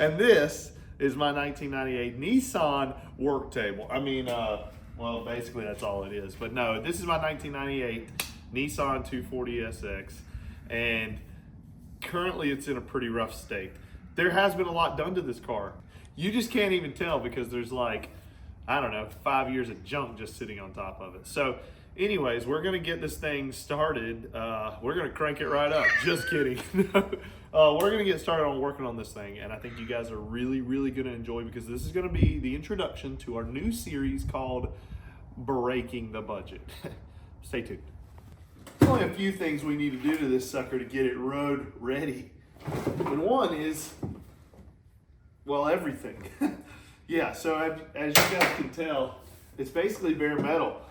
And this is my 1998 Nissan work table. I mean, well, basically that's all it is. But no, this is my 1998 Nissan 240SX. And currently it's in a pretty rough state. There has been a lot done to this car. You just can't even tell because there's like, I don't know, 5 years of junk just sitting on top of it. So anyways, we're gonna get this thing started. We're gonna crank it right up. Just kidding. We're gonna get started on working on this thing, and I think you guys are really, really gonna enjoy, because this is gonna be the introduction to our new series called Breaking the Budget. Stay tuned. There's only a few things we need to do to this sucker to get it road ready. And one is, well, everything. Yeah, so as you guys can tell, it's basically bare metal.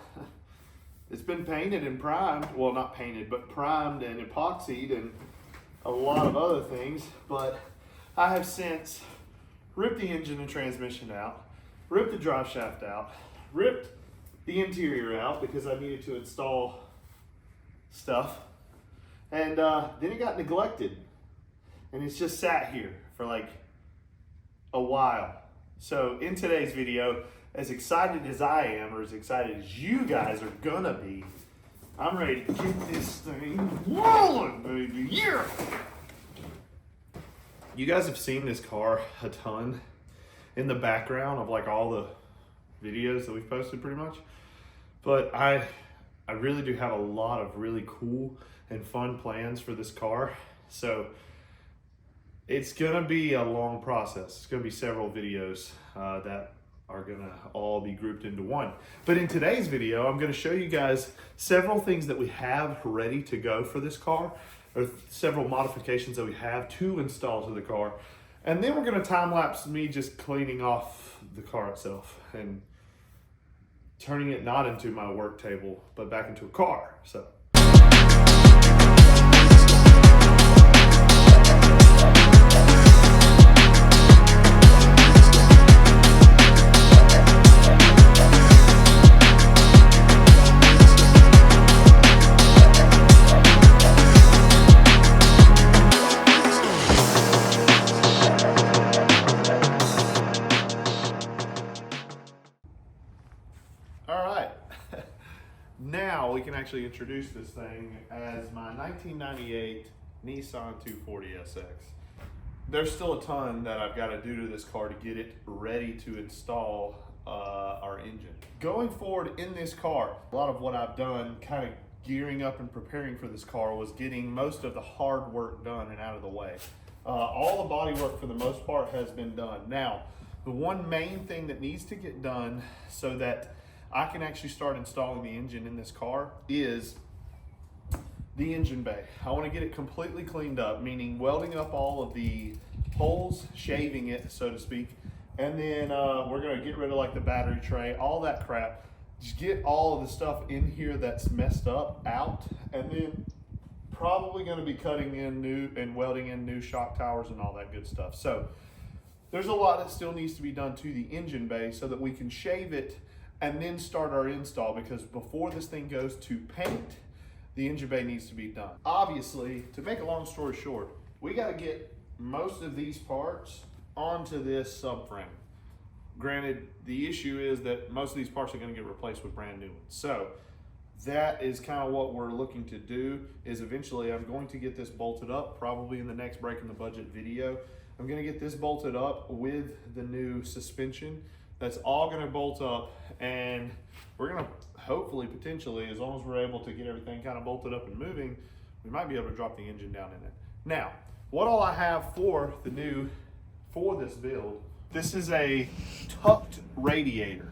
It's been painted and primed. Well, not painted, but primed and epoxied and a lot of other things. But I have since ripped the engine and transmission out, ripped the drive shaft out, ripped the interior out because I needed to install stuff. And then it got neglected. And it's just sat here for like a while. So in today's video, as excited as I am, or as excited as you guys are gonna be, I'm ready to get this thing rolling, baby. Yeah! You guys have seen this car a ton in the background of like all the videos that we've posted pretty much. But I really do have a lot of really cool and fun plans for this car. So it's gonna be a long process. It's gonna be several videos that are gonna all be grouped into one. But in today's video, I'm gonna show you guys several things that we have ready to go for this car, or several modifications that we have to install to the car. And then we're gonna time lapse me just cleaning off the car itself and turning it not into my work table, but back into a car. So. Now we can actually introduce this thing as my 1998 Nissan 240SX. There's still a ton that I've got to do to this car to get it ready to install our engine. Going forward in this car, a lot of what I've done kind of gearing up and preparing for this car was getting most of the hard work done and out of the way. All the body work for the most part has been done. Now, the one main thing that needs to get done so that I can actually start installing the engine in this car is the engine bay. I want to get it completely cleaned up, meaning welding up all of the holes, shaving it, so to speak, and then we're going to get rid of like the battery tray, all that crap. Just get all of the stuff in here that's messed up out, and then probably going to be cutting in new and welding in new shock towers and all that good stuff. So there's a lot that still needs to be done to the engine bay so that we can shave it and then start our install, because before this thing goes to paint, the engine bay needs to be done. Obviously, to make a long story short, we got to get most of these parts onto this subframe. Granted, the issue is that most of these parts are going to get replaced with brand new ones. So that is kind of what we're looking to do, is eventually I'm going to get this bolted up, probably in the next Breaking the Budget video. I'm going to get this bolted up with the new suspension. That's all going to bolt up, and we're going to hopefully, potentially, as long as we're able to get everything kind of bolted up and moving, we might be able to drop the engine down in it. Now, what all I have for this build, this is a tucked radiator.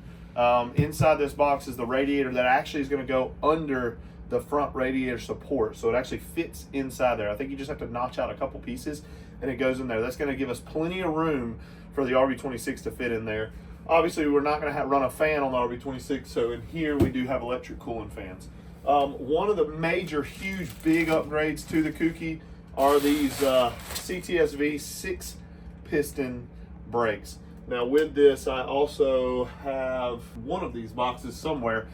Inside this box is the radiator that actually is going to go under the front radiator support, so it actually fits inside there. I think you just have to notch out a couple pieces and it goes in there. That's going to give us plenty of room for the RB26 to fit in there. Obviously, we're not going to run a fan on the RB26, so in here we do have electric cooling fans. One of the major, huge, big upgrades to the Kooky are these CTSV 6-piston brakes. Now with this, I also have one of these boxes somewhere.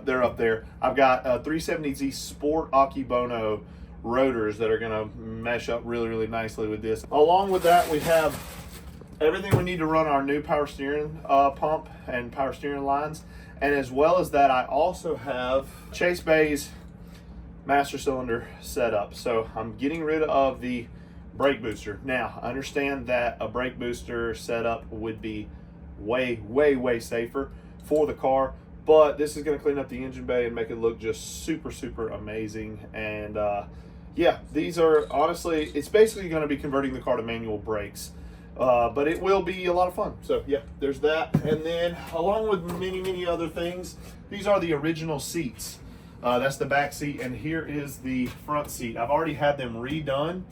They're up there. I've got 370Z Sport Akibono rotors that are going to mesh up really, really nicely with this. Along with that, we have everything we need to run our new power steering pump and power steering lines. And as well as that, I also have Chase Bay's master cylinder set up. So I'm getting rid of the brake booster. Now, I understand that a brake booster setup would be way safer for the car, but this is going to clean up the engine bay and make it look just super amazing. And yeah, these are honestly, it's basically going to be converting the car to manual brakes. But it will be a lot of fun. So yeah, there's that. And then along with many other things, these are the original seats. That's the back seat, and here is the front seat. I've already had them redone.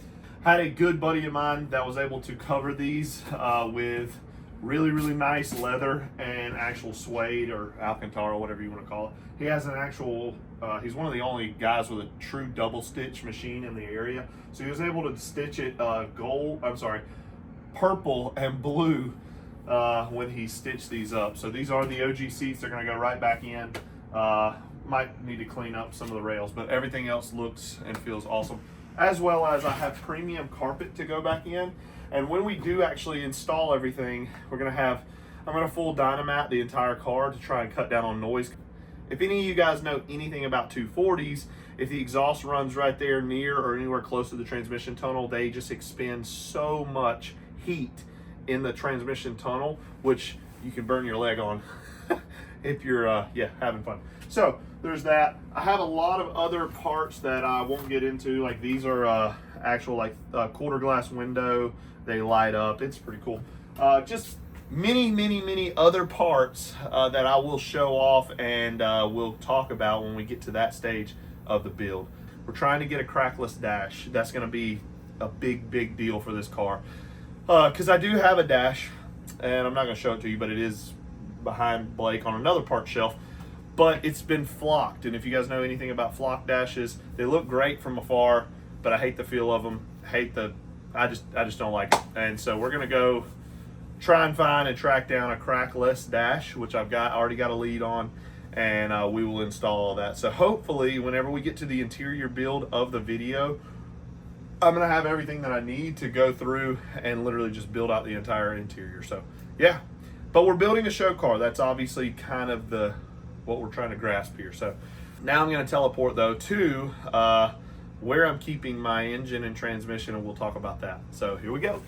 Had a good buddy of mine that was able to cover these with really nice leather and actual suede or Alcantara, whatever you want to call it. He has an actual, he's one of the only guys with a true double stitch machine in the area. So he was able to stitch it purple and blue when he stitched these up. So these are the OG seats. They're going to go right back in. Might need to clean up some of the rails, but everything else looks and feels awesome. As well as I have premium carpet to go back in. And when we do actually install everything, I'm going to full dynamat the entire car to try and cut down on noise. If any of you guys know anything about 240s, if the exhaust runs right there near or anywhere close to the transmission tunnel, they just expend so much heat in the transmission tunnel, which you can burn your leg on if you're having fun. So there's that. I have a lot of other parts that I won't get into. Like these are actual like quarter glass window. They light up. It's pretty cool. Just many other parts that I will show off and we'll talk about when we get to that stage of the build. We're trying to get a crackless dash. That's going to be a big deal for this car. Because I do have a dash, and I'm not going to show it to you, but it is behind Blake on another part shelf. But it's been flocked, and if you guys know anything about flock dashes, they look great from afar, but I hate the feel of them. I just don't like it. And so we're gonna go try and find and track down a crackless dash, which I've already got a lead on, and we will install all that. So hopefully, whenever we get to the interior build of the video, I'm gonna have everything that I need to go through and literally just build out the entire interior. So yeah, but we're building a show car. That's obviously kind of what we're trying to grasp here. So now I'm gonna teleport though to where I'm keeping my engine and transmission, and we'll talk about that. So here we go.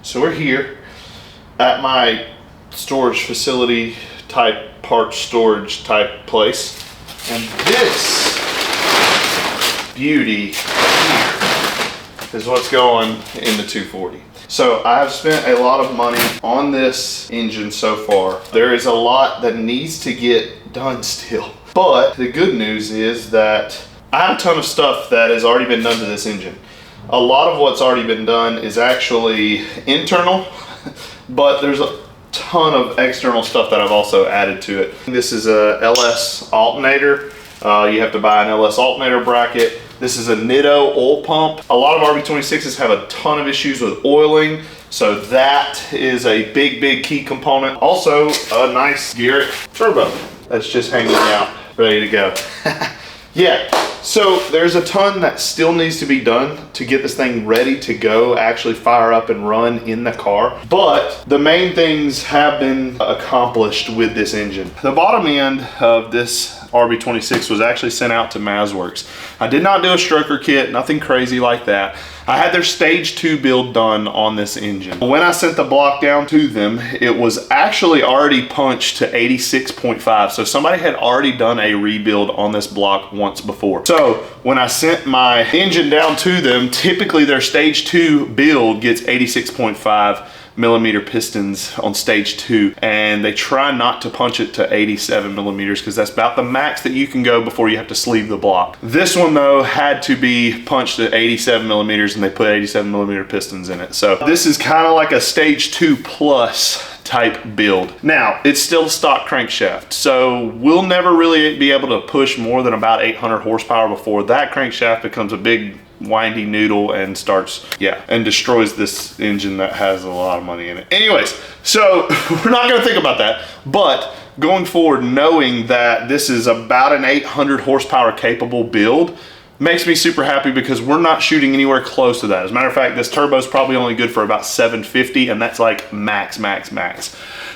So we're here at my storage facility type parts storage type place, and this beauty here is what's going in the 240. So I've spent a lot of money on this engine so far. There is a lot that needs to get done still, but the good news is that I have a ton of stuff that has already been done to this engine. A lot of what's already been done is actually internal, but there's a ton of external stuff that I've also added to it. This is a LS alternator. You have to buy an LS alternator bracket. This is a Nitto oil pump. A lot of RB26s have a ton of issues with oiling, so that is a big key component. Also, a nice Garrett turbo that's just hanging out, ready to go. Yeah, so there's a ton that still needs to be done to get this thing ready to go, actually fire up and run in the car. But the main things have been accomplished with this engine. The bottom end of this RB26 was actually sent out to Mazworks. I did not do a stroker kit, nothing crazy like that. I had their stage 2 build done on this engine. When I sent the block down to them, it was actually already punched to 86.5. So somebody had already done a rebuild on this block once before. So when I sent my engine down to them, typically their stage 2 build gets 86.5 millimeter pistons on stage 2, and they try not to punch it to 87 millimeters because that's about the max that you can go before you have to sleeve the block. This one though had to be punched at 87 millimeters, and they put 87 millimeter pistons in it. So this is kind of like a stage 2 plus type build. Now, it's still a stock crankshaft, so we'll never really be able to push more than about 800 horsepower before that crankshaft becomes a big windy noodle and starts, and destroys this engine that has a lot of money in it. Anyways, so we're not gonna think about that, but going forward, knowing that this is about an 800 horsepower capable build, makes me super happy because we're not shooting anywhere close to that. As a matter of fact, this turbo is probably only good for about 750, and that's like max.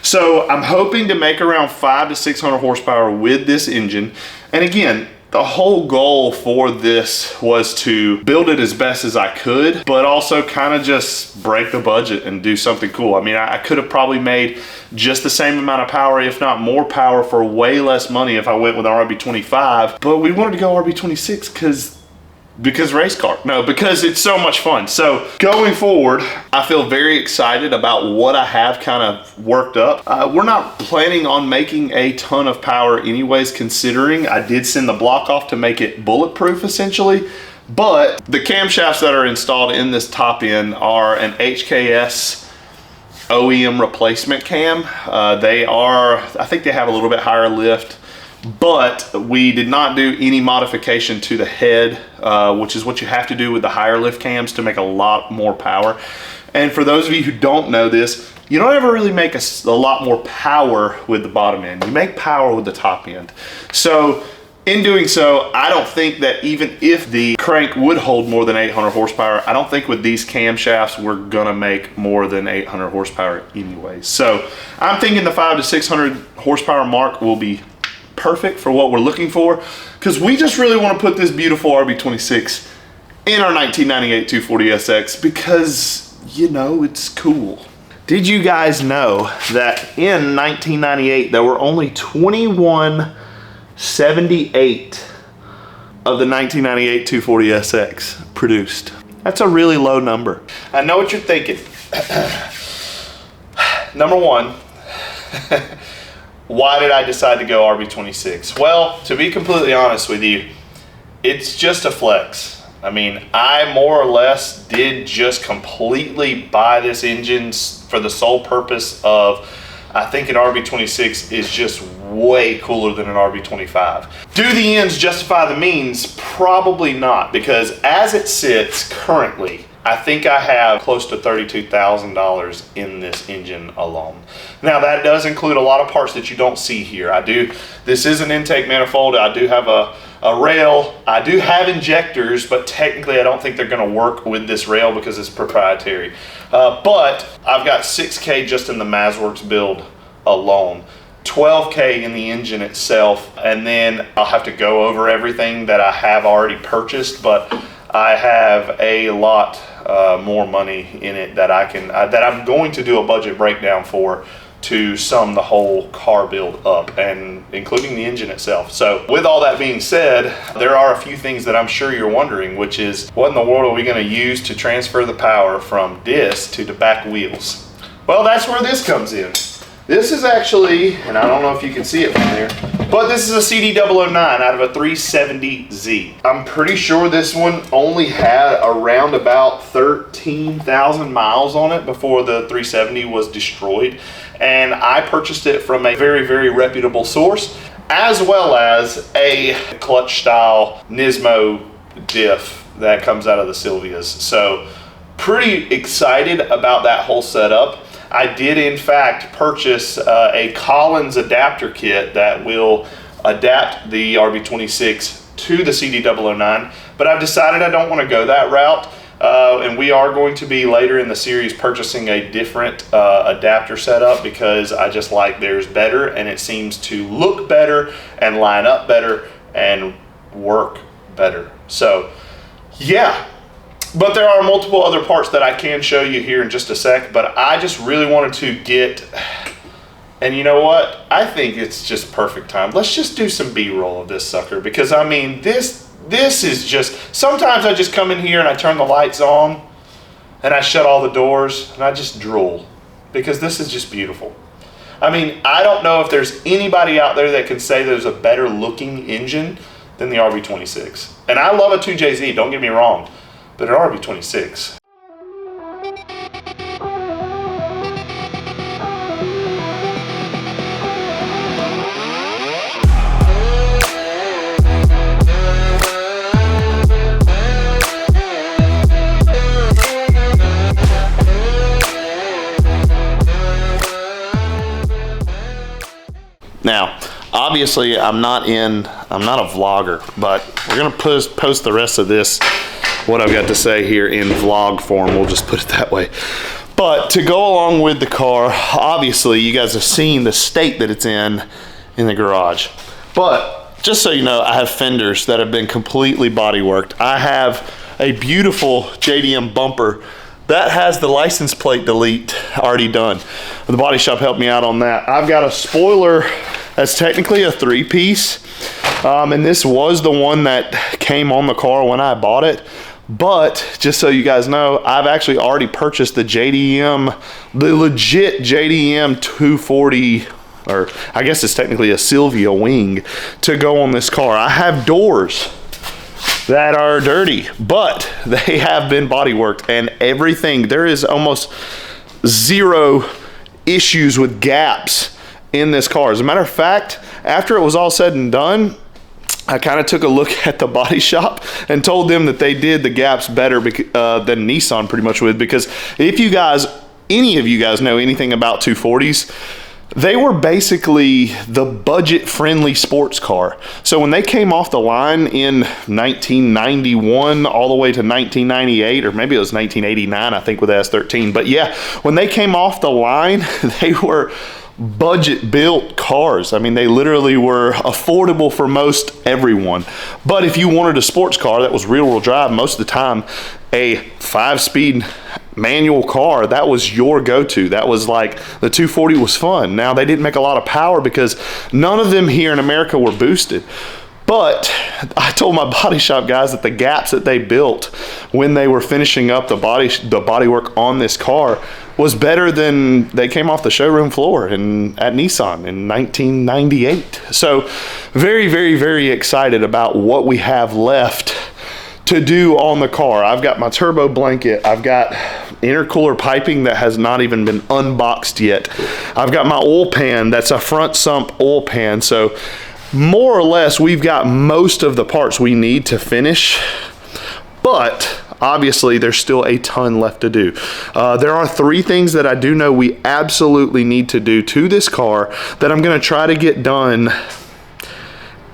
So I'm hoping to make around 500 to 600 horsepower with this engine. And again, the whole goal for this was to build it as best as I could, but also kind of just break the budget and do something cool. I mean, I could have probably made just the same amount of power, if not more power, for way less money if I went with an RB25, but we wanted to go RB26 because race car. No, because it's so much fun. So going forward, I feel very excited about what I have kind of worked up. We're not planning on making a ton of power anyways, considering I did send the block off to make it bulletproof essentially. But the camshafts that are installed in this top end are an HKS OEM replacement cam. I think they have a little bit higher lift, but we did not do any modification to the head, which is what you have to do with the higher lift cams to make a lot more power. And for those of you who don't know this, you don't ever really make a lot more power with the bottom end. You make power with the top end. So in doing so, I don't think that even if the crank would hold more than 800 horsepower, I don't think with these camshafts we're gonna make more than 800 horsepower anyway. So I'm thinking the 500 to 600 horsepower mark will be perfect for what we're looking for, because we just really want to put this beautiful RB26 in our 1998 240SX because, you know, it's cool. Did you guys know that in 1998 there were only 2178 of the 1998 240SX produced? That's a really low number. I know what you're thinking. Number one, why did I decide to go RB26? Well, to be completely honest with you, it's just a flex. I mean, I more or less did just completely buy this engine for the sole purpose of, I think an RB26 is just way cooler than an RB25. Do the ends justify the means? Probably not, because as it sits currently, I think I have close to $32,000 in this engine alone. Now that does include a lot of parts that you don't see here. This is an intake manifold. I do have a rail. I do have injectors, but technically I don't think they're gonna work with this rail because it's proprietary. But I've got 6K just in the MazWorks build alone. 12K in the engine itself, and then I'll have to go over everything that I have already purchased, but I have a lot more money in it that I'm going to do a budget breakdown for to sum the whole car build up, and including the engine itself. So with all that being said, there are a few things that I'm sure you're wondering, which is what in the world are we going to use to transfer the power from disc to the back wheels? Well, that's where this comes in. This is actually, and I don't know if you can see it from there, but this is a CD009 out of a 370Z. I'm pretty sure this one only had around about 13,000 miles on it before the 370 was destroyed. And I purchased it from a very, very reputable source, as well as a clutch style Nismo diff that comes out of the Silvias. So pretty excited about that whole setup. I did in fact purchase a Collins adapter kit that will adapt the RB26 to the CD009, but I've decided I don't want to go that route, and we are going to be later in the series purchasing a different adapter setup because I just like theirs better, and it seems to look better and line up better and work better. So yeah. But there are multiple other parts that I can show you here in just a sec, but I just really wanted to get, and you know what? I think it's just perfect time. Let's just do some B-roll of this sucker, because I mean, this is just, sometimes I just come in here and I turn the lights on and I shut all the doors and I just drool, because this is just beautiful. I mean, I don't know if there's anybody out there that can say there's a better looking engine than the RB26. And I love a 2JZ, don't get me wrong. But an RB26. Now, obviously I'm not a vlogger, but we're gonna post the rest of this, what I've got to say here, in vlog form. We'll just put it that way. But to go along with the car, obviously you guys have seen the state that it's in the garage. But just so you know, I have fenders that have been completely body worked. I have a beautiful JDM bumper that has the license plate delete already done. The body shop helped me out on that. I've got a spoiler that's technically a 3-piece, and this was the one that came on the car when I bought it. But just so you guys know, I've actually already purchased the JDM, the legit JDM 240, or I guess it's technically a Sylvia wing, to go on this car. I have doors that are dirty, but they have been body worked and everything. There is almost zero issues with gaps in this car. As a matter of fact, after it was all said and done, I kind of took a look at the body shop and told them that they did the gaps better than Nissan pretty much would, because if you guys, any of you guys know anything about 240s, they were basically the budget-friendly sports car. So when they came off the line in 1991 all the way to 1998, or maybe it was 1989, I think, with the S13. But yeah, when they came off the line, they were budget-built cars. I mean, they literally were affordable for most everyone. But if you wanted a sports car that was rear-wheel drive, most of the time, a 5-speed manual car, that was your go-to. That was like, the 240 was fun. Now, they didn't make a lot of power because none of them here in America were boosted. But I told my body shop guys that the gaps that they built when they were finishing up the body work on this car was better than they came off the showroom floor at Nissan in 1998. So very, very, very excited about what we have left to do on the car. I've got my turbo blanket. I've got intercooler piping that has not even been unboxed yet. I've got my oil pan. That's a front sump oil pan. So more or less, we've got most of the parts we need to finish, but obviously there's still a ton left to do. There are 3 things that I do know we absolutely need to do to this car that I'm gonna try to get done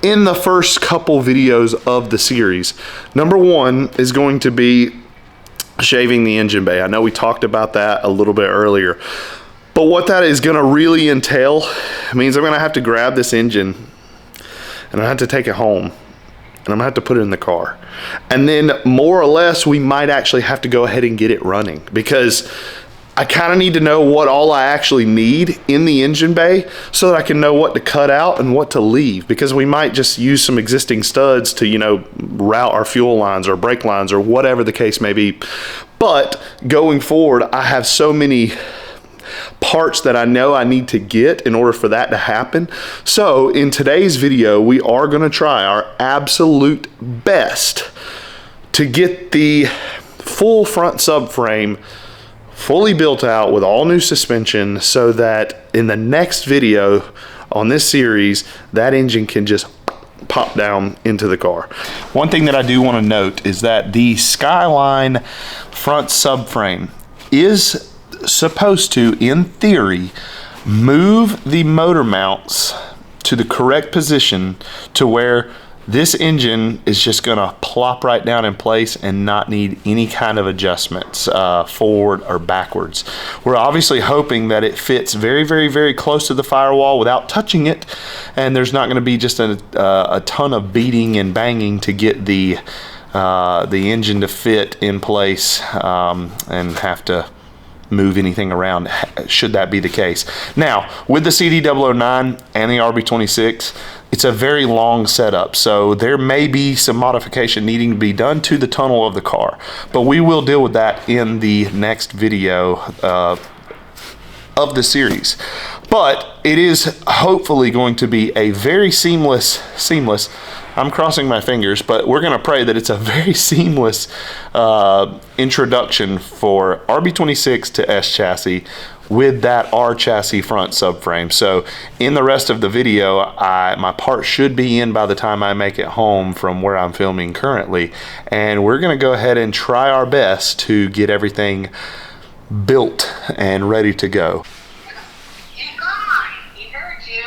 in the first couple videos of the series. Number 1 is going to be shaving the engine bay. I know we talked about that a little bit earlier, but what that is gonna really entail means I'm gonna have to grab this engine and I have to take it home and I'm gonna have to put it in the car. And then more or less, we might actually have to go ahead and get it running, because I kind of need to know what all I actually need in the engine bay so that I can know what to cut out and what to leave, because we might just use some existing studs to, you know, route our fuel lines or brake lines or whatever the case may be. But going forward, I have so many parts that I know I need to get in order for that to happen. So in today's video, we are going to try our absolute best to get the full front subframe fully built out with all new suspension, so that in the next video on this series, that engine can just pop down into the car. One thing that I do want to note is that the Skyline front subframe is supposed to, in theory, move the motor mounts to the correct position to where this engine is just gonna plop right down in place and not need any kind of adjustments forward or backwards. We're obviously hoping that it fits very, very, very close to the firewall without touching it, and there's not gonna be just a ton of beating and banging to get the engine to fit in place and have to move anything around, should that be the case. Now, with the CD009 and the RB26, it's a very long setup, so there may be some modification needing to be done to the tunnel of the car, but we will deal with that in the next video of the series. But it is hopefully going to be a very seamless, I'm crossing my fingers, but we're gonna pray that it's a very seamless introduction for RB26 to S chassis with that R chassis front subframe. So in the rest of the video, my part should be in by the time I make it home from where I'm filming currently, and we're gonna go ahead and try our best to get everything built and ready to go. He heard you.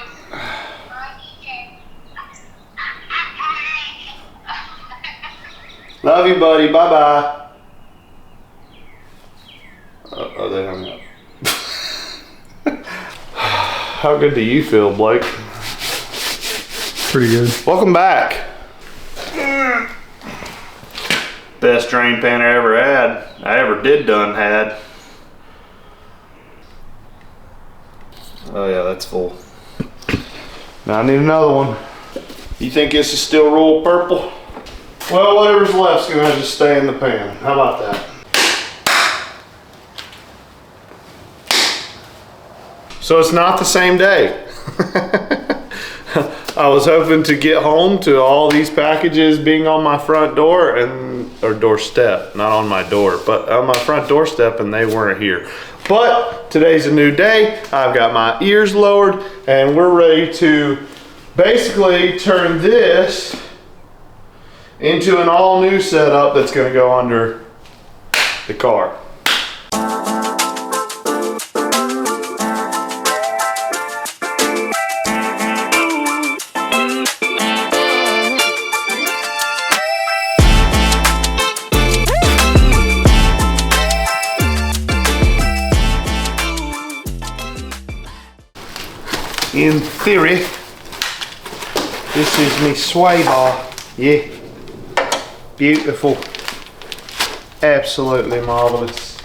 Love you, buddy. Bye-bye. Oh, they hung up. How good do you feel, Blake? Pretty good. Welcome back. Best drain pan I ever had. I ever had. Oh yeah, that's full. Now I need another one. You think this is still royal purple? Well, whatever's left's gonna just stay in the pan. How about that? So it's not the same day. I was hoping to get home to all these packages being on my front door or doorstep, not on my door, but on my front doorstep, and they weren't here. But today's a new day. I've got my ears lowered and we're ready to basically turn this into an all new setup that's gonna go under the car. In theory, this is me sway bar. Yeah, beautiful, absolutely marvelous.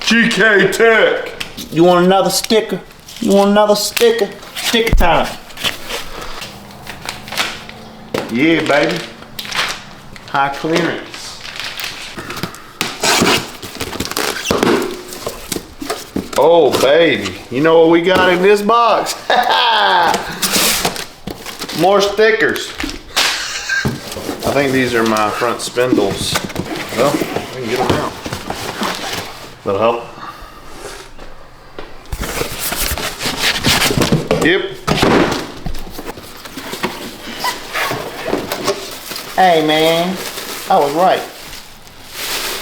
GK Tech. You want another sticker? You want another sticker? Sticker time. Yeah, baby. High clearance. Oh, baby. You know what we got in this box? More stickers. I think these are my front spindles. Well, we can get them out. That'll help. Yep. Hey, man. I was right.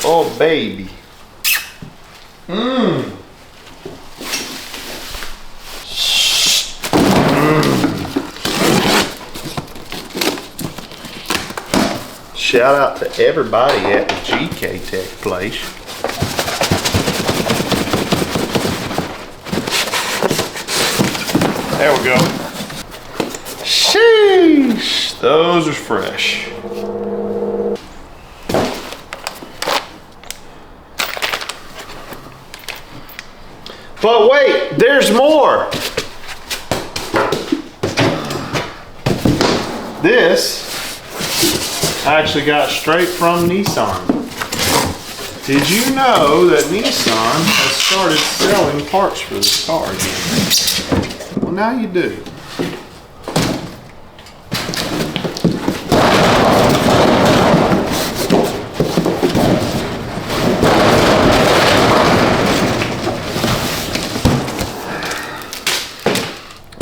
Oh, baby. Mmm. Shout out to everybody at the GK Tech place. There we go. Sheesh, those are fresh. But wait, there's more. This I actually got straight from Nissan. Did you know that Nissan has started selling parts for this car again? Well, now you do.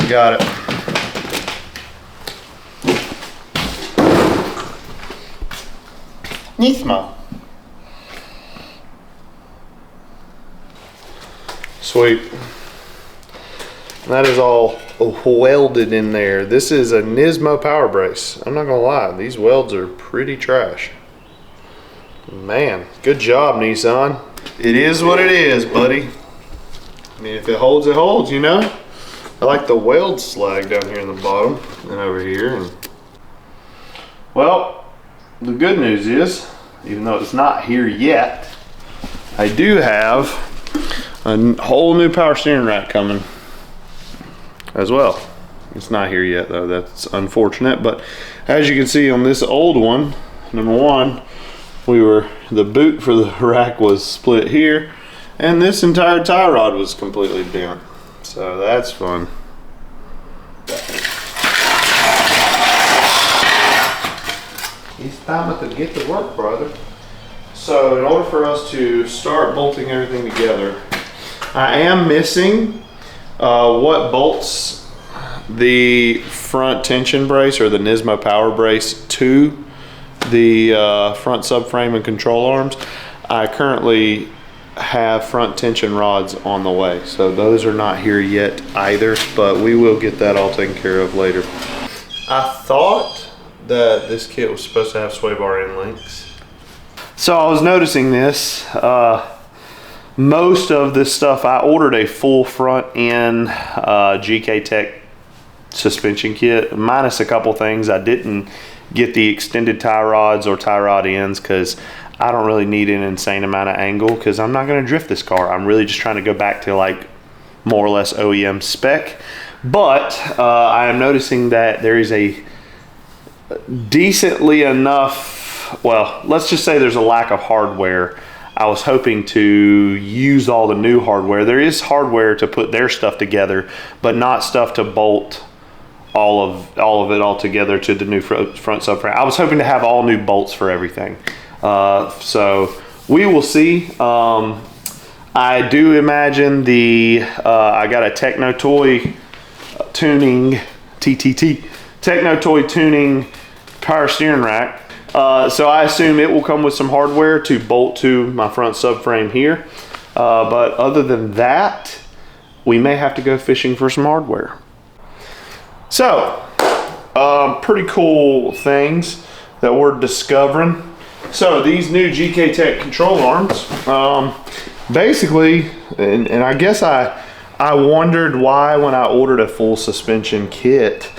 Got it. Nismo. Sweet. That is all welded in there. This is a Nismo power brace. I'm not gonna lie, these welds are pretty trash. Man, good job, Nissan. It is what it is, buddy. I mean, if it holds, you know? I like the weld slag down here in the bottom and over here. And well, the good news is, even though it's not here yet, I do have a whole new power steering rack coming as well. It's not here yet though, that's unfortunate, but as you can see on this old one, number one, the boot for the rack was split here, and this entire tie rod was completely bent. So that's fun. It's time to get to work, brother. So in order for us to start bolting everything together, I am missing what bolts the front tension brace or the Nismo power brace to the front subframe and control arms. I currently have front tension rods on the way, so those are not here yet either, but we will get that all taken care of later. I thought that this kit was supposed to have sway bar end links. So I was noticing this. Most of this stuff, I ordered a full front end GK Tech suspension kit, minus a couple things. I didn't get the extended tie rods or tie rod ends because I don't really need an insane amount of angle because I'm not going to drift this car. I'm really just trying to go back to like more or less OEM spec. But I am noticing that there is a decently enough, well, let's just say there's a lack of hardware. I was hoping to use all the new hardware. There is hardware to put their stuff together, but not stuff to bolt all of it all together to the new front subframe. I was hoping to have all new bolts for everything. So we will see. I do imagine I got a Techno Toy tuning, TTT, Techno Toy tuning power steering rack. So I assume it will come with some hardware to bolt to my front subframe here. But other than that, we may have to go fishing for some hardware. So, pretty cool things that we're discovering. So these new GK Tech control arms, basically, and I guess I wondered why when I ordered a full suspension kit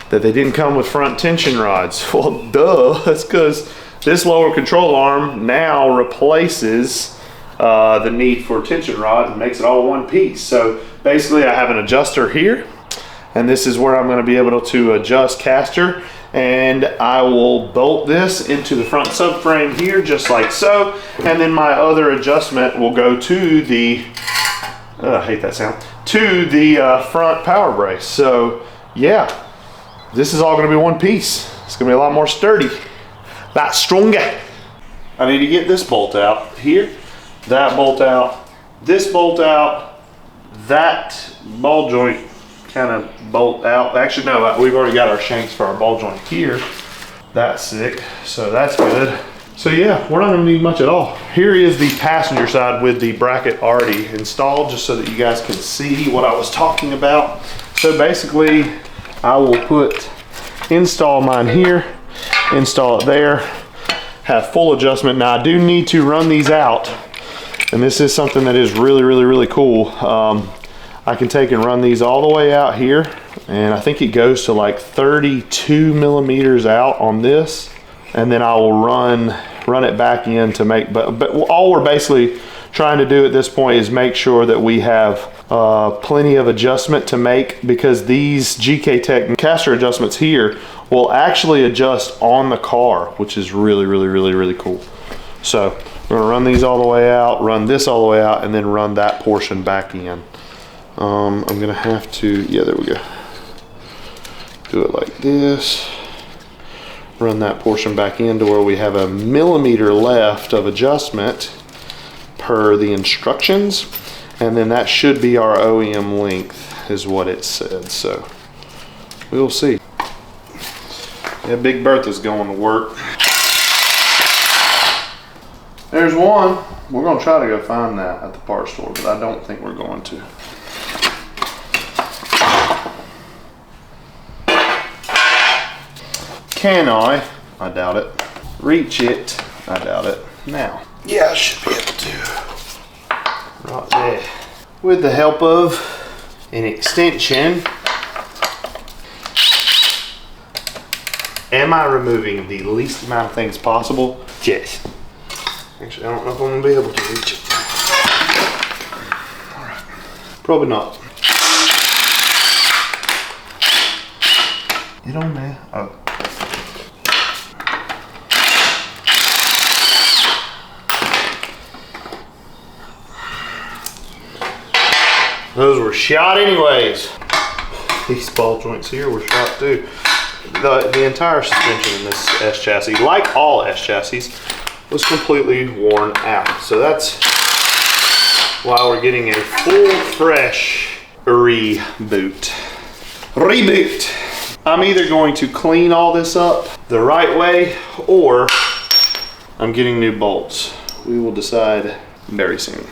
that they didn't come with front tension rods. Well, duh, that's because this lower control arm now replaces the need for tension rods and makes it all one piece. So basically I have an adjuster here, and this is where I'm going to be able to adjust caster, and I will bolt this into the front subframe here just like so, and then my other adjustment will go to the I hate that sound, to the front power brace. So yeah, this is all going to be one piece. It's going to be a lot more sturdy, a lot stronger. I need to get this bolt out here, that bolt out, this bolt out, that ball joint kind of bolt out. Actually, no, we've already got our shanks for our ball joint here. That's sick, so that's good. So yeah, we're not gonna need much at all. Here is the passenger side with the bracket already installed, just so that you guys can see what I was talking about. So basically, I will install mine here, install it there, have full adjustment. Now I do need to run these out, and this is something that is really, really, really cool. I can take and run these all the way out here, and I think it goes to like 32 millimeters out on this, and then I will run it back in to make, but all we're basically trying to do at this point is make sure that we have plenty of adjustment to make, because these GK Tech caster adjustments here will actually adjust on the car, which is really, really, really, really cool. So we're gonna run these all the way out, run this all the way out, and then run that portion back in. I'm gonna have to, yeah, there we go. Do it like this. Run that portion back in to where we have a millimeter left of adjustment per the instructions. And then that should be our OEM length is what it said. So we'll see. Yeah, Big Bertha's going to work. There's one. We're gonna try to go find that at the parts store, but I don't think we're going to. Can I doubt it. Reach it, I doubt it. Now, yeah, I should be able to. Right there. With the help of an extension. Am I removing the least amount of things possible? Yes. Actually, I don't know if I'm gonna be able to reach it. All right. Probably not. Get on there. Oh. Those were shot anyways. These ball joints here were shot too. The entire suspension in this S chassis, like all S chassis, was completely worn out. So that's why we're getting a full fresh reboot. I'm either going to clean all this up the right way, or I'm getting new bolts. We will decide very soon.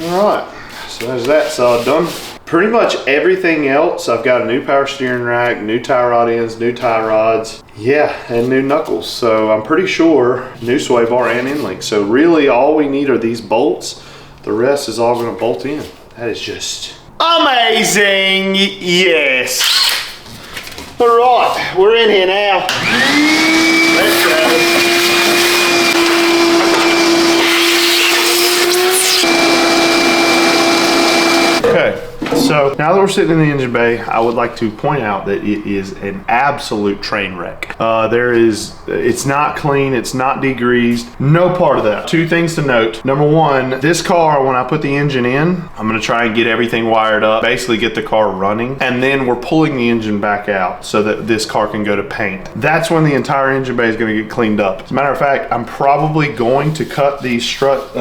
All right. So there's that side done. Pretty much everything else, I've got a new power steering rack, new tie rod ends, new tie rods, yeah, and new knuckles. So I'm pretty sure new sway bar and end link. So really all we need are these bolts. The rest is all gonna bolt in. That is just amazing, yes. All right, we're in here now. Let's go. Okay, so now that we're sitting in the engine bay, I would like to point out that it is an absolute train wreck. It's not clean, it's not degreased, no part of that. Two things to note. Number one, this car, when I put the engine in, I'm gonna try and get everything wired up, basically get the car running, and then we're pulling the engine back out so that this car can go to paint. That's when the entire engine bay is gonna get cleaned up. As a matter of fact, I'm probably going to cut the strut,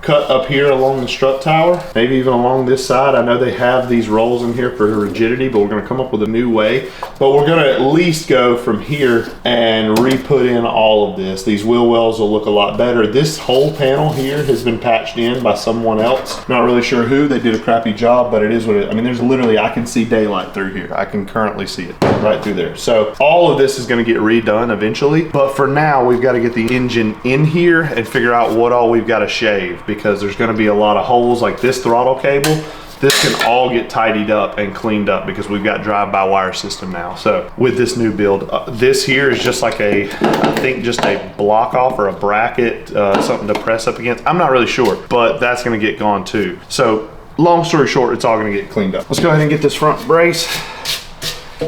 cut up here along the strut tower, maybe even along this side. I know they have these rolls in here for rigidity, but we're gonna come up with a new way. But we're gonna at least go from here and re-put in all of this. These wheel wells will look a lot better. This whole panel here has been patched in by someone else. Not really sure who. They did a crappy job, but it is what it is. I mean, there's literally, I can see daylight through here. I can currently see it right through there. So all of this is gonna get redone eventually. But for now, we've got to get the engine in here and figure out what all we've got to shave, because there's gonna be a lot of holes like this throttle cable. This can all get tidied up and cleaned up because we've got drive-by-wire system now. So with this new build, this here is just like I think just a block off or a bracket, something to press up against. I'm not really sure, but that's gonna get gone too. So long story short, it's all gonna get cleaned up. Let's go ahead and get this front brace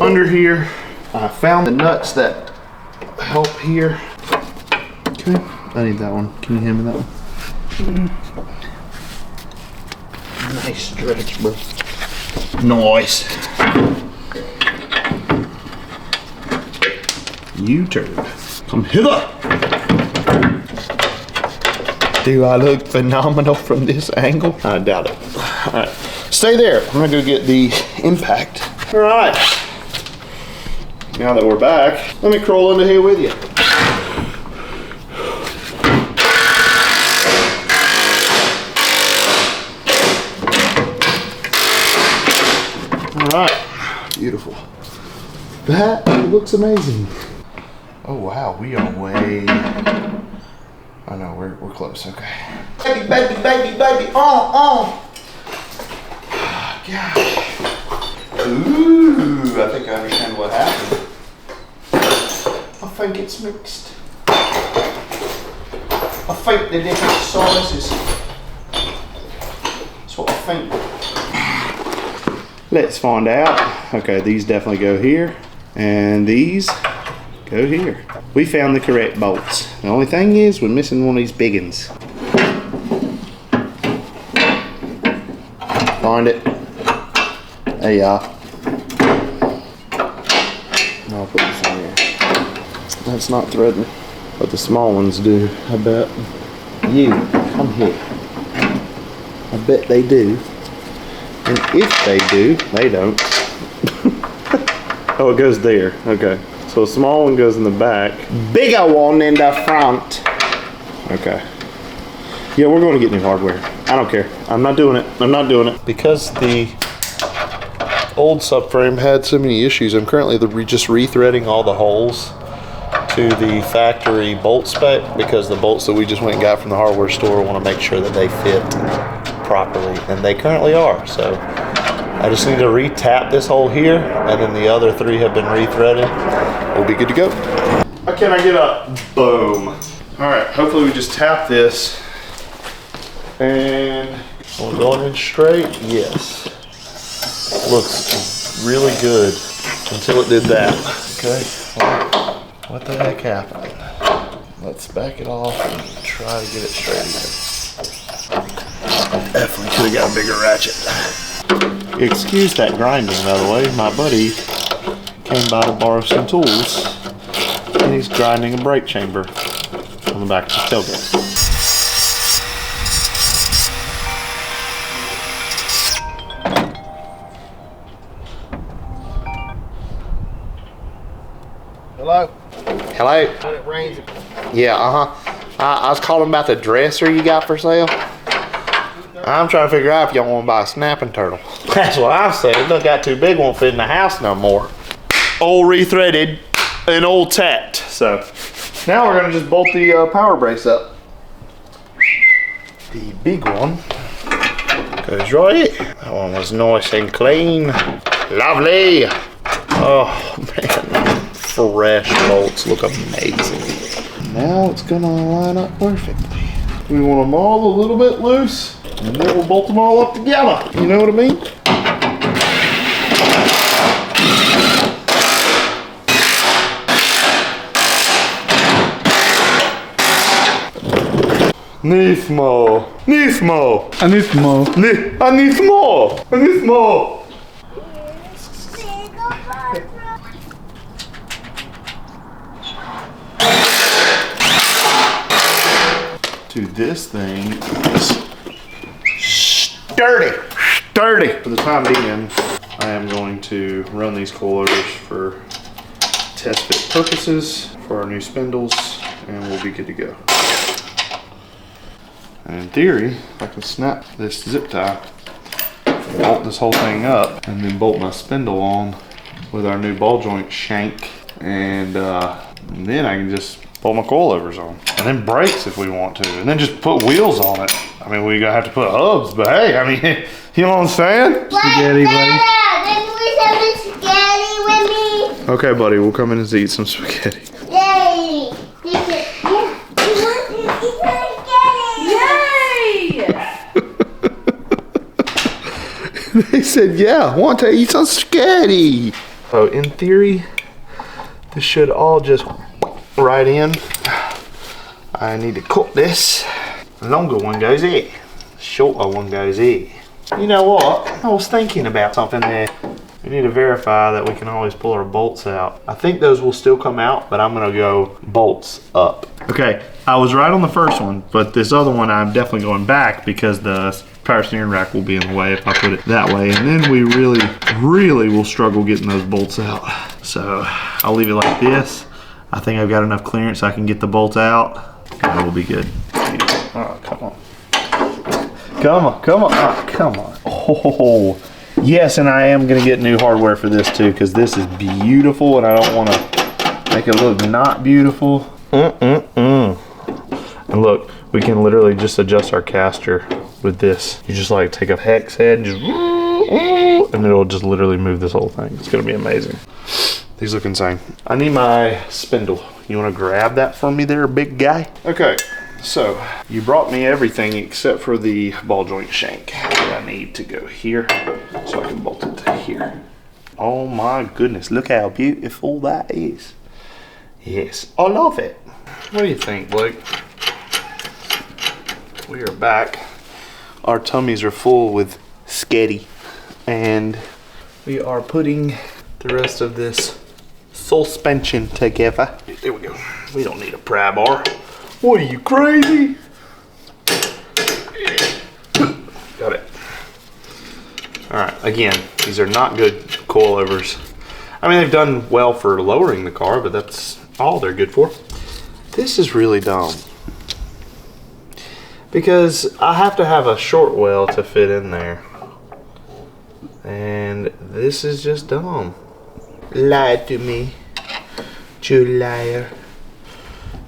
under here. I found the nuts that help here. Okay, I need that one. Can you hand me that one? Nice stretch, bro. Nice. U-turn. Come hither. Do I look phenomenal from this angle? I doubt it. All right, stay there. I'm gonna go get the impact. All right. Now that we're back, let me crawl into here with you. All right, beautiful. That looks amazing. Oh wow, we are way. Oh no, we're close. Okay. Baby, baby, baby, baby, on. Gosh. Ooh, I think I understand what happened. I think it's mixed. I think the different sizes. That's what I think. Let's find out. Okay, these definitely go here, and these go here. We found the correct bolts. The only thing is, we're missing one of these big ones. Find it. There you are. I'll put this in here. That's not threading, but the small ones do, I bet. You, come here. I bet they do. And if they do, they don't. Oh, it goes there. Okay. So a small one goes in the back. Bigger one in the front. Okay. Yeah, we're going to get new hardware. I don't care. I'm not doing it. I'm not doing it. Because the old subframe had so many issues, I'm currently just rethreading all the holes to the factory bolt spec, because the bolts that we just went and got from the hardware store want to make sure that they fit properly, and they currently are. So I just need to re-tap this hole here, and then the other three have been rethreaded. We'll be good to go. How can I get a boom? All right, hopefully we just tap this, and we're going in straight. Yes, looks really good until it did that. Okay, well, what the heck happened? Let's back it off and try to get it straight again. Definitely could have got a bigger ratchet. Excuse that grinding, by the way. My buddy came by to borrow some tools, and he's grinding a brake chamber on the back of the tailgate. Hello? Hello? When it rains. Yeah, I was calling about the dresser you got for sale. I'm trying to figure out if y'all want to buy a snapping turtle. That's what I'm saying. It done got too big, won't fit in the house no more. Old rethreaded and old tapped. So now we're gonna just bolt the power brace up. The big one goes right. That one was nice and clean. Lovely. Oh man, fresh bolts look amazing. Now it's gonna line up perfectly. We want them all a little bit loose, and then we'll bolt them all up together. You know what I mean? Need more. Need more. I need more. I need more. I need more. Dude, this thing is sturdy. Sturdy. For the time being, I am going to run these coilovers for test fit purposes for our new spindles, and we'll be good to go. And in theory, I can snap this zip tie, bolt this whole thing up, and then bolt my spindle on with our new ball joint shank, and then I can just bolt my coilovers on. And then brakes if we want to, and then just put wheels on it. I mean, we gotta have to put hubs, but hey, I mean, you know what I'm saying? Spaghetti, buddy. Then we have spaghetti with me. Okay, buddy, we'll come in and eat some spaghetti. Yay! Yeah. You want to eat spaghetti? Yay! They said, yeah, want to eat some spaghetti. So in theory, this should all just right in. I need to cook this. The longer one goes here. The shorter one goes here. You know what? I was thinking about something there. We need to verify that we can always pull our bolts out. I think those will still come out, but I'm gonna go bolts up. Okay, I was right on the first one, but this other one I'm definitely going back because the power steering rack will be in the way if I put it that way. And then we really will struggle getting those bolts out. So I'll leave it like this. I think I've got enough clearance I can get the bolt out. And we'll be good. Oh, come on. Come on, come on, oh, come on. Oh, yes, and I am gonna get new hardware for this too, because this is beautiful and I don't wanna make it look not beautiful. And look, we can literally just adjust our caster with this. You just like take a hex head and just, and it'll just literally move this whole thing. It's gonna be amazing. These look insane. I need my spindle. You wanna grab that for me there, big guy? Okay, so you brought me everything except for the ball joint shank that I need to go here so I can bolt it to here. Oh my goodness, look how beautiful that is. Yes, I love it. What do you think, Blake? We are back. Our tummies are full with sketty, and we are putting the rest of this suspension together. There we go. We don't need a pry bar. What are you, crazy? Got it. All right, again, these are not good coilovers. I mean, they've done well for lowering the car, but that's all they're good for. This is really dumb, because I have to have a short well to fit in there, and this is just dumb. Lied to me, you liar.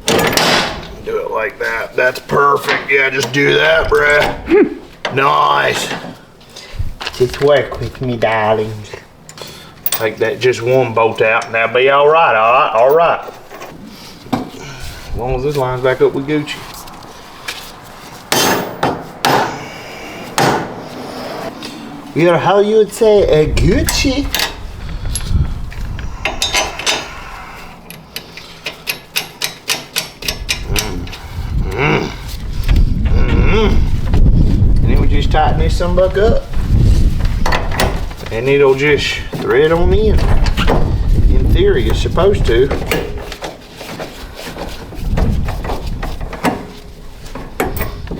Do it like that. That's perfect. Yeah, just do that, bruh. Nice. Just work with me, darling. Take that just one bolt out, and that'll be all right. All right, all right. As long as this line's back up with Gucci. Yeah, how you would say a Gucci? And then we just tighten this some buck up, and it'll just thread on in. In theory, it's supposed to.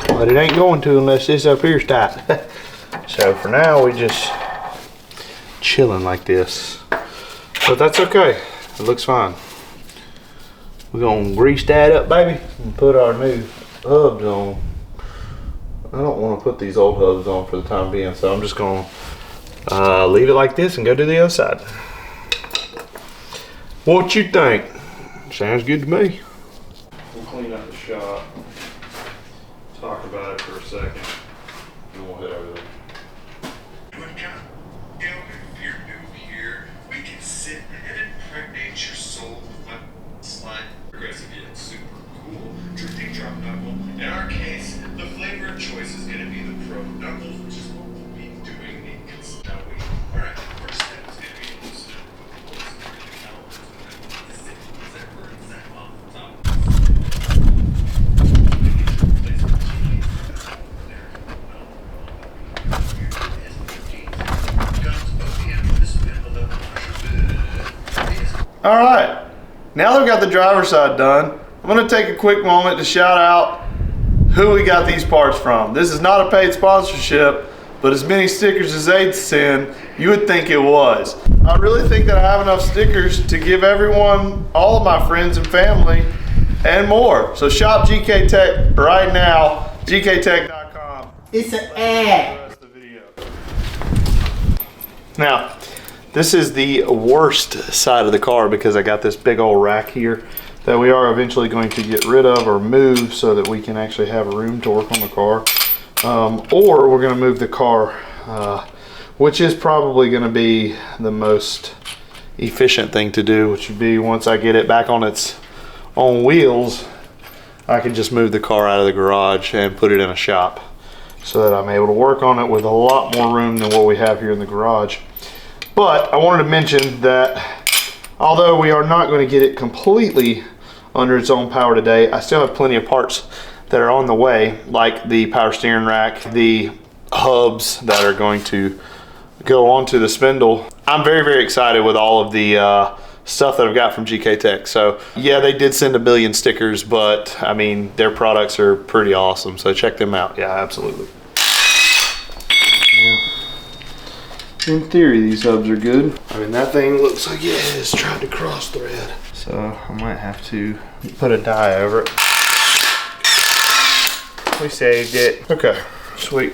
But it ain't going to unless this up here's tight. So for now, we just chilling like this. But that's okay. It looks fine. We're gonna grease that up, baby, and put our new hubs on. I don't want to put these old hubs on for the time being, so I'm just going to leave it like this and go to the other side. What you think? Sounds good to me. We'll clean up the shop, talk about it for a second, and we'll head over there. If you're new here, we can sit and impregnate your soul with my slide. Progressive yet super cool. Drifting drop knuckle. In our case, the flavor of choice is going to be the pro knuckles, which is what we'll be doing in Constawi. Alright, first step is going to be loosen up the calipers and then the zipper and zap off the top. All right, now that we've got the driver's side done, I'm gonna take a quick moment to shout out who we got these parts from. This is not a paid sponsorship, but as many stickers as they'd send, you would think it was. I really think that I have enough stickers to give everyone, all of my friends and family, and more. So shop GK Tech right now, gktech.com. It's an ad. Now, this is the worst side of the car because I got this big old rack here that we are eventually going to get rid of or move so that we can actually have room to work on the car. Or we're going to move the car, which is probably going to be the most efficient thing to do, which would be once I get it back on its own wheels, I can just move the car out of the garage and put it in a shop so that I'm able to work on it with a lot more room than what we have here in the garage. But I wanted to mention that although we are not going to get it completely under its own power today, I still have plenty of parts that are on the way, like the power steering rack, the hubs that are going to go onto the spindle. I'm very, very excited with all of the stuff that I've got from GK Tech. So yeah, they did send 1 billion stickers, but I mean, their products are pretty awesome. So check them out. Yeah, absolutely. Yeah. In theory, these hubs are good. I mean, that thing looks like it has tried to cross thread. So I might have to put a die over it. We saved it. Okay, sweet.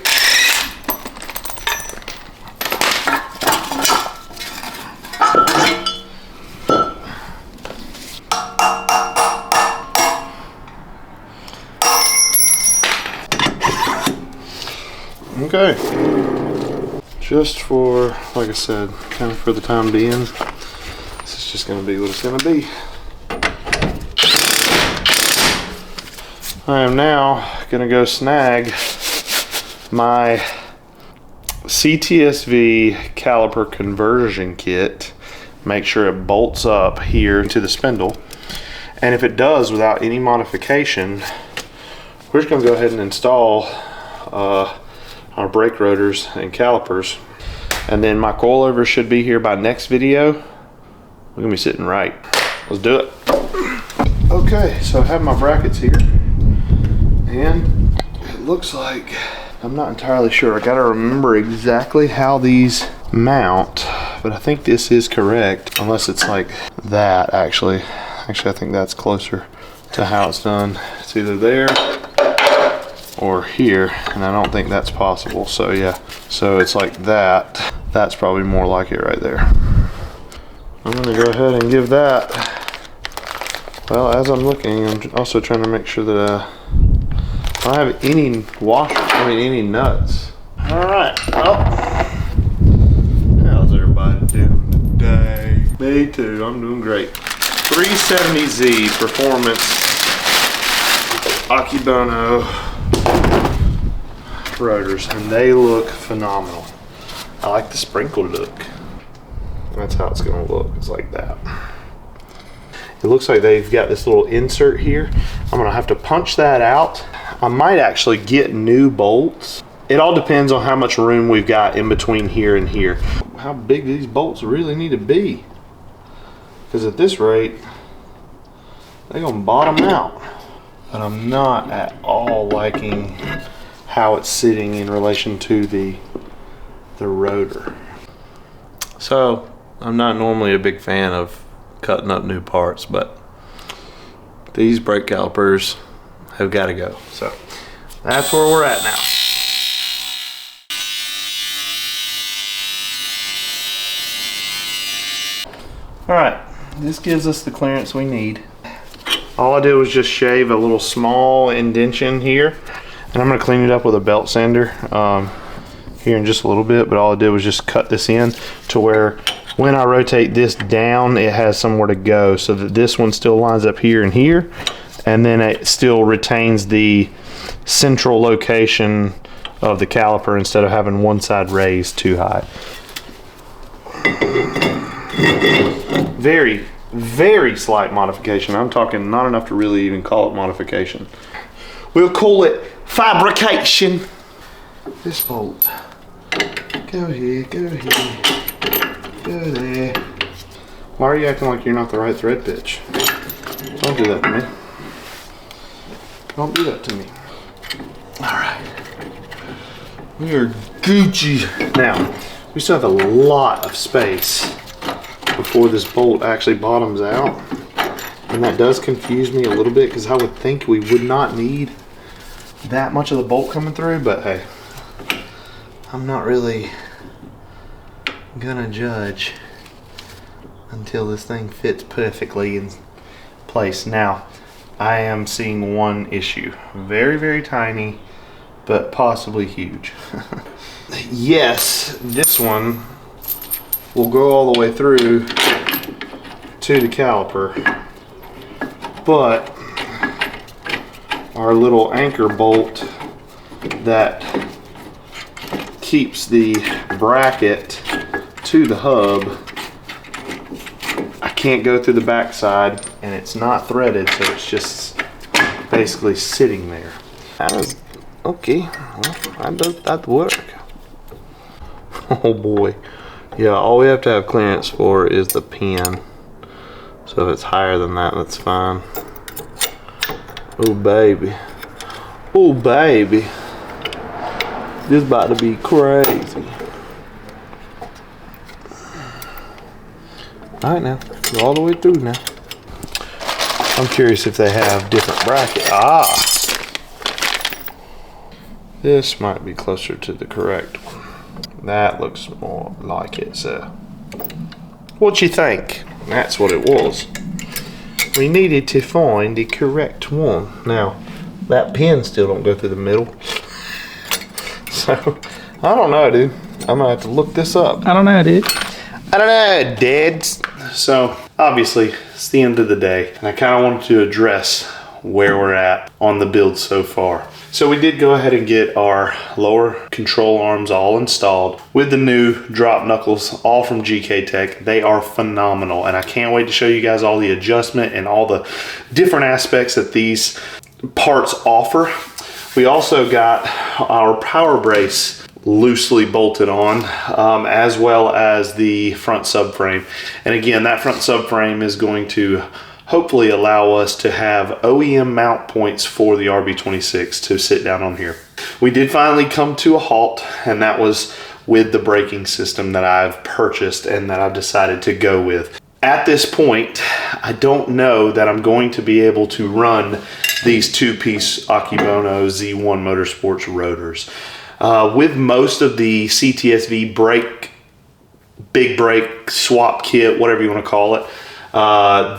Okay. Just for, like I said, kind of for the time being, this is just going to be what it's going to be. I am now going to go snag my CTSV caliper conversion kit, make sure it bolts up here to the spindle, and if it does without any modification, we're just going to go ahead and install our brake rotors and calipers, and then my coilover should be here by next video. We're gonna be sitting right. Let's do it. Okay, so I have my brackets here, and it looks like, I'm not entirely sure. I gotta remember exactly how these mount, but I think this is correct, unless it's like that actually. Actually, I think that's closer to how it's done. It's either there or here, and I don't think that's possible. So yeah, so it's like that. That's probably more like it right there. I'm gonna go ahead and give that, well, as I'm looking, I'm also trying to make sure that I don't have any any nuts. All right, well, how's everybody doing today? Me too, I'm doing great. 370Z Performance Akebono rotors, and they look phenomenal. I like the sprinkled look. That's how it's gonna look. It's like that. It looks like they've got this little insert here. I'm gonna have to punch that out. I might actually get new bolts. It all depends on how much room we've got in between here and here. How big these bolts really need to be. Because at this rate, they're gonna bottom out. But I'm not at all liking how it's sitting in relation to the rotor. So I'm not normally a big fan of cutting up new parts, but these brake calipers have got to go. So that's where we're at now. All right, this gives us the clearance we need. All I did was just shave a little small indention here, and I'm gonna clean it up with a belt sander here in just a little bit, but all I did was just cut this in to where when I rotate this down, it has somewhere to go, so that this one still lines up here and here, and then it still retains the central location of the caliper instead of having one side raised too high. Very, very slight modification. I'm talking not enough to really even call it modification. We'll call it fabrication. This bolt. Go here, go here, go there. Why are you acting like you're not the right thread pitch? Don't do that to me. Don't do that to me. All right. We are Gucci. Now, we still have a lot of space before this bolt actually bottoms out. And that does confuse me a little bit because I would think we would not need that much of the bolt coming through, but hey, I'm not really gonna judge until this thing fits perfectly in place. Now, I am seeing one issue. Very, very tiny, but possibly huge. Yes, this one will go all the way through to the caliper, but our little anchor bolt that keeps the bracket to the hub, I can't go through the back side, and it's not threaded, so it's just basically sitting there. Okay, well, how does that work? Oh boy. Yeah, all we have to have clearance for is the pin. So if it's higher than that, that's fine. Oh baby. Oh baby. This about to be crazy. Alright now, go all the way through now. I'm curious if they have different brackets. Ah! This might be closer to the correct one. That looks more like it, sir. What you think? That's what it was. We needed to find the correct one. Now, that pin still don't go through the middle. So, I don't know, dude. I'm gonna have to look this up. I don't know, dude. I don't know, dudes. So, obviously, it's the end of the day, and I kind of wanted to address where we're at on the build so far. So we did go ahead and get our lower control arms all installed with the new drop knuckles, all from GK Tech. They are phenomenal, and I can't wait to show you guys all the adjustment and all the different aspects that these parts offer. We also got our power brace loosely bolted on, as well as the front subframe. And again, that front subframe is going to hopefully allow us to have OEM mount points for the RB26 to sit down on here. We did finally come to a halt, and that was with the braking system that I've purchased and that I've decided to go with. At this point, I don't know that I'm going to be able to run these two-piece Akebono Z1 Motorsports rotors. With most of the CTSV brake, big brake swap kit, whatever you want to call it,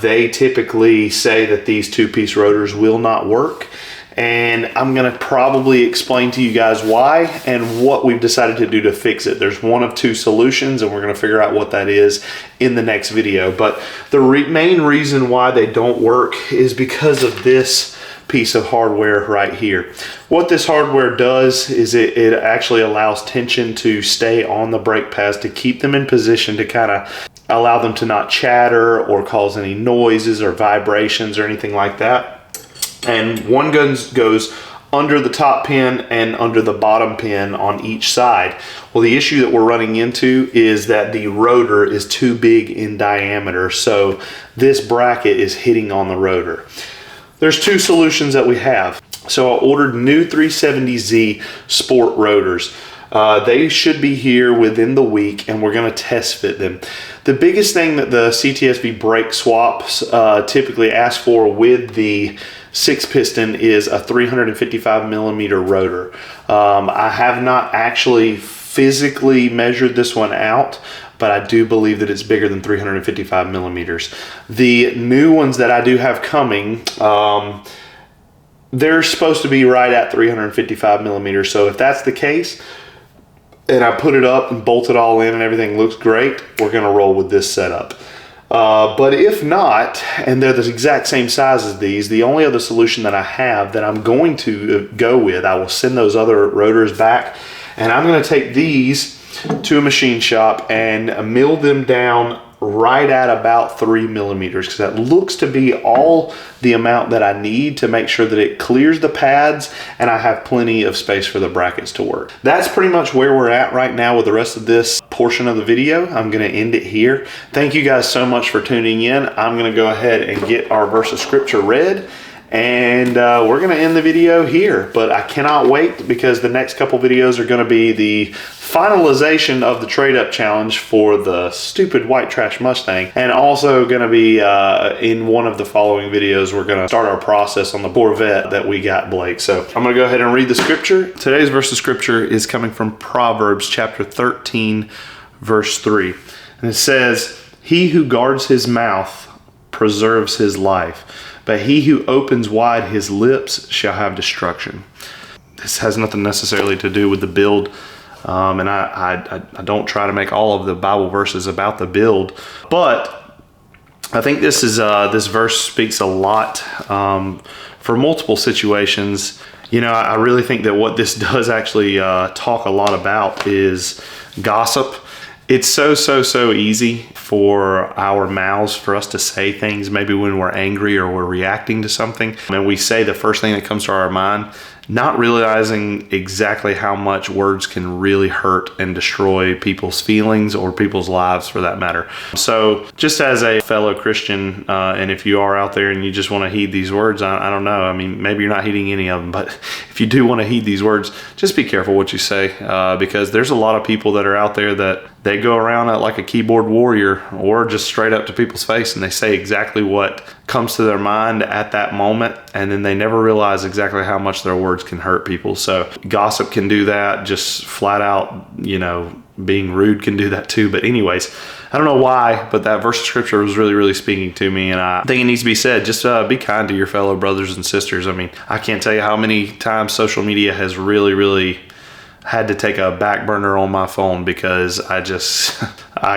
they typically say that these two-piece rotors will not work, and I'm gonna probably explain to you guys why and what we've decided to do to fix it. There's one of two solutions, and we're gonna figure out what that is in the next video. But the main reason why they don't work is because of this piece of hardware right here. What this hardware does is it actually allows tension to stay on the brake pads to keep them in position to kind of allow them to not chatter or cause any noises or vibrations or anything like that. And one goes under the top pin and under the bottom pin on each side. Well, the issue that we're running into is that the rotor is too big in diameter, so this bracket is hitting on the rotor. There's two solutions that we have. So I ordered new 370Z Sport rotors. They should be here within the week, and we're gonna test fit them. The biggest thing that the CTSV brake swaps typically ask for with the 6-piston is a 355 millimeter rotor. I have not actually physically measured this one out, but I do believe that it's bigger than 355 millimeters. The new ones that I do have coming, they're supposed to be right at 355 millimeters. So if that's the case, and I put it up and bolt it all in and everything looks great, we're gonna roll with this setup. But if not, and they're the exact same size as these, the only other solution that I have that I'm going to go with, I will send those other rotors back, and I'm gonna take these to a machine shop and mill them down right at about 3 millimeters, because that looks to be all the amount that I need to make sure that it clears the pads and I have plenty of space for the brackets to work. That's pretty much where we're at right now with the rest of this portion of the video. I'm going to end it here. Thank you guys so much for tuning in. I'm going to go ahead and get our verse of scripture read, and we're going to end the video here. But I cannot wait, because the next couple videos are going to be the finalization of the trade-up challenge for the stupid white trash Mustang, and also going to be in one of the following videos, we're going to start our process on the Corvette that we got Blake. So I'm going to go ahead and read the scripture. Today's verse of scripture is coming from Proverbs chapter 13, verse 3. And it says, "He who guards his mouth preserves his life, but he who opens wide his lips shall have destruction." This has nothing necessarily to do with the build, and I don't try to make all of the Bible verses about the build, but I think this is this verse speaks a lot for multiple situations. You know, I really think that what this does actually talk a lot about is gossip. It's so easy for our mouths, for us to say things maybe when we're angry or we're reacting to something, and we say the first thing that comes to our mind, not realizing exactly how much words can really hurt and destroy people's feelings or people's lives for that matter. So just as a fellow Christian, and if you are out there and you just want to heed these words, I don't know, I mean, maybe you're not heeding any of them, but if you do want to heed these words, just be careful what you say, because there's a lot of people that are out there that they go around like a keyboard warrior, or just straight up to people's face, and they say exactly what comes to their mind at that moment, and then they never realize exactly how much their words can hurt people. So gossip can do that, just flat out, you know, being rude can do that too. But anyways, I don't know why, but that verse of scripture was really speaking to me, and I think it needs to be said. Just be kind to your fellow brothers and sisters. I mean, I can't tell you how many times social media has really had to take a back burner on my phone, because I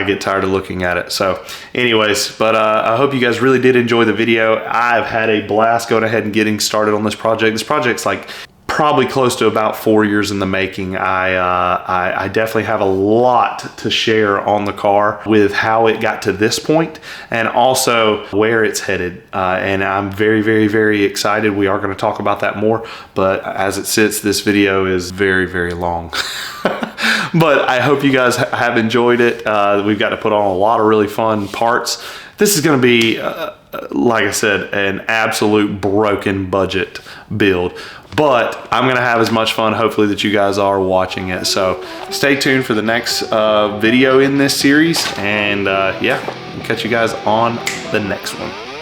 get tired of looking at it. So anyways, but I hope you guys really did enjoy the video. I've had a blast going ahead and getting started on this project. This project's like probably close to about 4 years in the making. I definitely have a lot to share on the car with how it got to this point, and also where it's headed. And I'm very excited. We are going to talk about that more, but as it sits, this video is very long. But I hope you guys have enjoyed it. We've got to put on a lot of really fun parts. This is going to be, like I said, an absolute broken budget build, but I'm going to have as much fun, hopefully, that you guys are watching it. So stay tuned for the next video in this series, and yeah, I'll catch you guys on the next one.